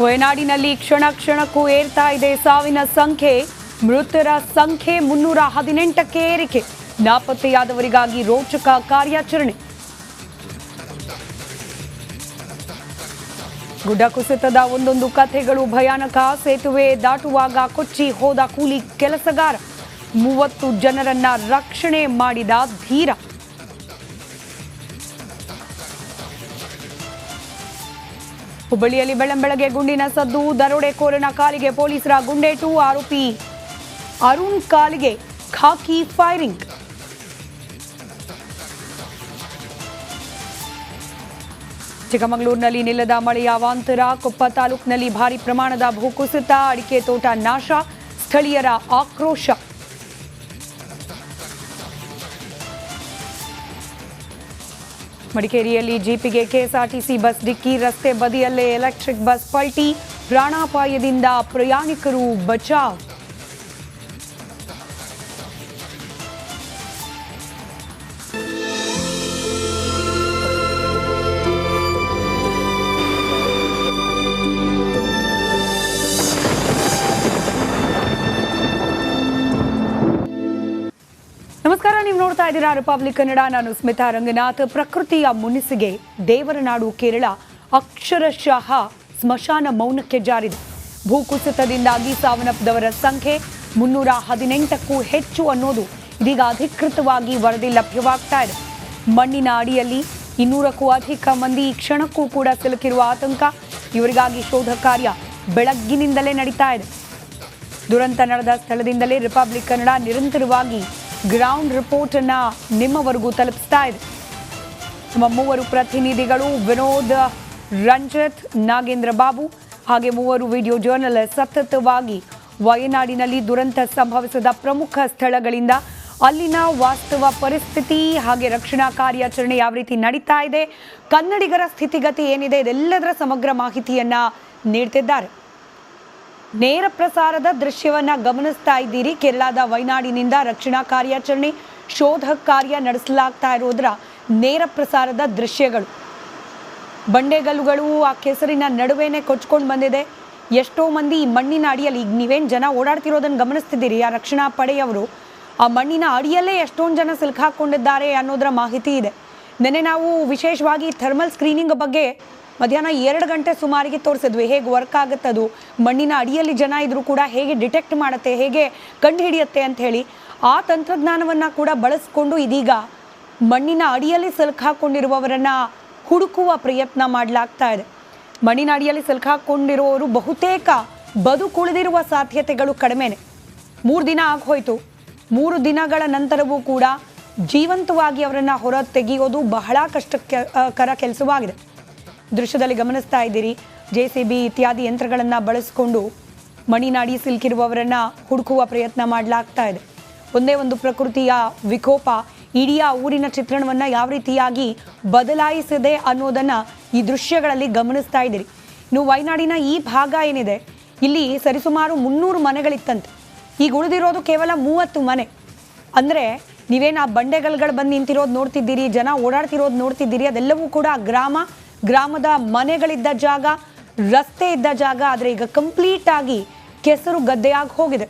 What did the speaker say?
ವಯನಾಡಿನಲ್ಲಿ ಕ್ಷಣ ಕ್ಷಣಕ್ಕೂ ಏರ್ತಾ ಇದೆ ಸಾವಿನ ಸಂಖ್ಯೆ. ಮೃತರ ಸಂಖ್ಯೆ 318ಕ್ಕೆ ಏರಿಕೆ. ನಾಪತ್ತೆಯಾದವರಿಗಾಗಿ ರೋಚಕ ಕಾರ್ಯಾಚರಣೆ. ಗುಡ್ಡ ಕುಸಿತದ ಒಂದೊಂದು ಕಥೆಗಳು ಭಯಾನಕ. ಸೇತುವೆ ದಾಟುವಾಗ ಕೊಚ್ಚಿ ಹೋದ ಕೂಲಿ ಕೆಲಸಗಾರ. 30 ಜನರನ್ನ ರಕ್ಷಣೆ ಮಾಡಿದ ಧೀರ. ಹುಬ್ಬಳ್ಳಿಯಲ್ಲಿ ಬೆಳ್ಳಂಬೆಳಗ್ಗೆ ಗುಂಡಿನ ಸದ್ದು. ದರೋಡೆಕೋರನ ಕಾಲಿಗೆ ಪೊಲೀಸರ ಗುಂಡೇಟು. ಆರೋಪಿ ಅರುಣ್ ಕಾಲಿಗೆ ಖಾಕಿ ಫೈರಿಂಗ್. ಚಿಕ್ಕಮಗಳೂರಿನಲ್ಲಿ ನಿಲ್ಲದ ಮಳೆಯ ಅವಾಂತರ. ಕೊಪ್ಪ ತಾಲೂಕಿನಲ್ಲಿ ಭಾರಿ ಪ್ರಮಾಣದ ಭೂಕುಸಿತ. ಅಡಿಕೆ ತೋಟ ನಾಶ. ಸ್ಥಳೀಯರ ಆಕ್ರೋಶ. ಮಡಿಕೇರಿಯಲ್ಲಿ ಜೀಪಿಗೆ ಕೆಎಸ್ಆರ್ಟಿಸಿ ಬಸ್ ಡಿಕ್ಕಿ. ರಸ್ತೆ ಬದಿಯಲ್ಲೇ ಎಲೆಕ್ಟ್ರಿಕ್ ಬಸ್ ಪಲ್ಟಿ. ಪ್ರಾಣಾಪಾಯದಿಂದ ಪ್ರಯಾಣಿಕರು ಬಚಾವ್. ನಮಸ್ಕಾರ, ನೀವು ನೋಡ್ತಾ ಇದ್ದೀರಾ ರಿಪಬ್ಲಿಕ್ ಕನ್ನಡ. ನಾನು ಸ್ಮಿತಾ ರಂಗನಾಥ್. ಪ್ರಕೃತಿಯ ಮುನಿಸಿಗೆ ದೇವರ ನಾಡು ಕೇರಳ ಅಕ್ಷರಶಃ ಸ್ಮಶಾನ ಮೌನಕ್ಕೆ ಜಾರಿದೆ. ಭೂಕುಸಿತದಿಂದಾಗಿ ಸಾವನ್ನಪ್ಪಿದವರ ಸಂಖ್ಯೆ 318ಕ್ಕೂ ಹೆಚ್ಚು ಅನ್ನೋದು ಇದೀಗ ಅಧಿಕೃತವಾಗಿ ವರದಿ ಲಭ್ಯವಾಗ್ತಾ ಇದೆ. ಮಣ್ಣಿನ ಅಡಿಯಲ್ಲಿ 200ಕ್ಕೂ ಅಧಿಕ ಮಂದಿ ಈ ಕ್ಷಣಕ್ಕೂ ಕೂಡ ಸಿಲುಕಿರುವ ಆತಂಕ. ಇವರಿಗಾಗಿ ಶೋಧ ಕಾರ್ಯ ಬೆಳಗ್ಗಿನಿಂದಲೇ ನಡೀತಾ ಇದೆ. ದುರಂತ ನಡೆದ ಸ್ಥಳದಿಂದಲೇ ರಿಪಬ್ಲಿಕ್ ಕನ್ನಡ ನಿರಂತರವಾಗಿ ಗ್ರೌಂಡ್ ರಿಪೋರ್ಟ್ ಅನ್ನ ನಿಮ್ಮವರೆಗೂ ತಲುಪಿಸ್ತಾ ಇದೆ. ನಮ್ಮ 3 ಪ್ರತಿನಿಧಿಗಳು ವಿನೋದ್, ರಂಜಿತ್, ನಾಗೇಂದ್ರ ಬಾಬು ಹಾಗೆ 3 ವಿಡಿಯೋ ಜರ್ನಲಿಸ್ಟ್ ಸತತವಾಗಿ ವಯನಾಡಿನಲ್ಲಿ ದುರಂತ ಸಂಭವಿಸಿದ ಪ್ರಮುಖ ಸ್ಥಳಗಳಿಂದ ಅಲ್ಲಿನ ವಾಸ್ತವ ಪರಿಸ್ಥಿತಿ ಹಾಗೆ ರಕ್ಷಣಾ ಕಾರ್ಯಾಚರಣೆ ಯಾವ ರೀತಿ ನಡೀತಾ ಇದೆ, ಕನ್ನಡಿಗರ ಸ್ಥಿತಿಗತಿ ಏನಿದೆ, ಇದೆಲ್ಲದರ ಸಮಗ್ರ ಮಾಹಿತಿಯನ್ನ ನೀಡ್ತಿದ್ದಾರೆ. ನೇರ ಪ್ರಸಾರದ ದೃಶ್ಯವನ್ನ ಗಮನಿಸ್ತಾ ಇದ್ದೀರಿ. ಕೇರಳದ ವಯನಾಡಿನಿಂದ ರಕ್ಷಣಾ ಕಾರ್ಯಾಚರಣೆ, ಶೋಧ ಕಾರ್ಯ ನಡೆಸಲಾಗ್ತಾ ಇರೋದರ ನೇರ ಪ್ರಸಾರದ ದೃಶ್ಯಗಳು. ಬಂಡೆಗಲ್ಲುಗಳು ಆ ಕೆಸರಿನ ನಡುವೆನೆ ಕೊಚ್ಕೊಂಡು ಬಂದಿದೆ. ಎಷ್ಟೋ ಮಂದಿ ಈ ಮಣ್ಣಿನ ಅಡಿಯಲ್ಲಿ, ಈಗ ನೀವೇನು ಜನ ಓಡಾಡ್ತಿರೋದನ್ನು ಗಮನಿಸ್ತಿದ್ದೀರಿ, ಆ ರಕ್ಷಣಾ ಪಡೆಯವರು ಆ ಮಣ್ಣಿನ ಅಡಿಯಲ್ಲೇ ಎಷ್ಟೊಂದು ಜನ ಸಿಲುಕಾಕೊಂಡಿದ್ದಾರೆ ಅನ್ನೋದರ ಮಾಹಿತಿ ಇದೆ. ನೆನ್ನೆ ನಾವು ವಿಶೇಷವಾಗಿ ಥರ್ಮಲ್ ಸ್ಕ್ರೀನಿಂಗ್ ಬಗ್ಗೆ ಮಧ್ಯಾಹ್ನ 2 ಗಂಟೆ ಸುಮಾರಿಗೆ ತೋರಿಸಿದ್ವಿ. ಹೇಗೆ ವರ್ಕ್ ಆಗುತ್ತೆ, ಅದು ಮಣ್ಣಿನ ಅಡಿಯಲ್ಲಿ ಜನ ಇದ್ರೂ ಕೂಡ ಹೇಗೆ ಡಿಟೆಕ್ಟ್ ಮಾಡುತ್ತೆ, ಹೇಗೆ ಕಂಡು ಹಿಡಿಯುತ್ತೆ ಅಂತ ಹೇಳಿ ಆ ತಂತ್ರಜ್ಞಾನವನ್ನು ಕೂಡ ಬಳಸ್ಕೊಂಡು ಇದೀಗ ಮಣ್ಣಿನ ಅಡಿಯಲ್ಲಿ ಸಿಲುಕಾಕೊಂಡಿರುವವರನ್ನ ಹುಡುಕುವ ಪ್ರಯತ್ನ ಮಾಡಲಾಗ್ತಾ ಇದೆ. ಮಣ್ಣಿನ ಅಡಿಯಲ್ಲಿ ಸಿಲುಕಾಕೊಂಡಿರುವವರು ಬಹುತೇಕ ಬದುಕುಳಿದಿರುವ ಸಾಧ್ಯತೆಗಳು ಕಡಿಮೆನೆ. 3 ದಿನ ಆಗೋಯ್ತು. 3 ದಿನಗಳ ನಂತರವೂ ಕೂಡ ಜೀವಂತವಾಗಿ ಅವರನ್ನು ಹೊರ ತೆಗೆಯೋದು ಬಹಳ ಕಷ್ಟಕರ ಕೆಲಸವಾಗಿದೆ. ದೃಶ್ಯದಲ್ಲಿ ಗಮನಿಸ್ತಾ ಇದ್ದೀರಿ, JCB ಇತ್ಯಾದಿ ಯಂತ್ರಗಳನ್ನು ಬಳಸಿಕೊಂಡು ಮಣ್ಣಿನ ಅಡಿ ಸಿಲುಕಿರುವವರನ್ನ ಹುಡುಕುವ ಪ್ರಯತ್ನ ಮಾಡಲಾಗ್ತಾ ಇದೆ. ಒಂದೇ ಒಂದು ಪ್ರಕೃತಿಯ ವಿಕೋಪ ಇಡೀ ಊರಿನ ಚಿತ್ರಣವನ್ನು ಯಾವ ರೀತಿಯಾಗಿ ಬದಲಾಯಿಸಿದೆ ಅನ್ನೋದನ್ನು ಈ ದೃಶ್ಯಗಳಲ್ಲಿ ಗಮನಿಸ್ತಾ ಇದ್ದೀರಿ. ಇನ್ನು ವಯನಾಡಿನ ಈ ಭಾಗ ಏನಿದೆ, ಇಲ್ಲಿ ಸರಿಸುಮಾರು 300 ಮನೆಗಳಿತ್ತಂತೆ. ಈಗ ಉಳಿದಿರೋದು ಕೇವಲ 30 ಮನೆ. ಅಂದರೆ ನೀವೇನು ಆ ಬಂಡೆಗಲ್ಗಳು ಬಂದು ನಿಂತಿರೋದು ನೋಡ್ತಿದ್ದೀರಿ, ಜನ ಓಡಾಡ್ತಿರೋದು ನೋಡ್ತಿದ್ದೀರಿ, ಅದೆಲ್ಲವೂ ಕೂಡ ಗ್ರಾಮದ ಮನೆಗಳಿದ್ದ ಜಾಗ, ರಸ್ತೆ ಇದ್ದ ಜಾಗ. ಆದರೆ ಈಗ ಕಂಪ್ಲೀಟ್ ಆಗಿ ಕೆಸರು ಗದ್ದೆಯಾಗಿ ಹೋಗಿದೆ.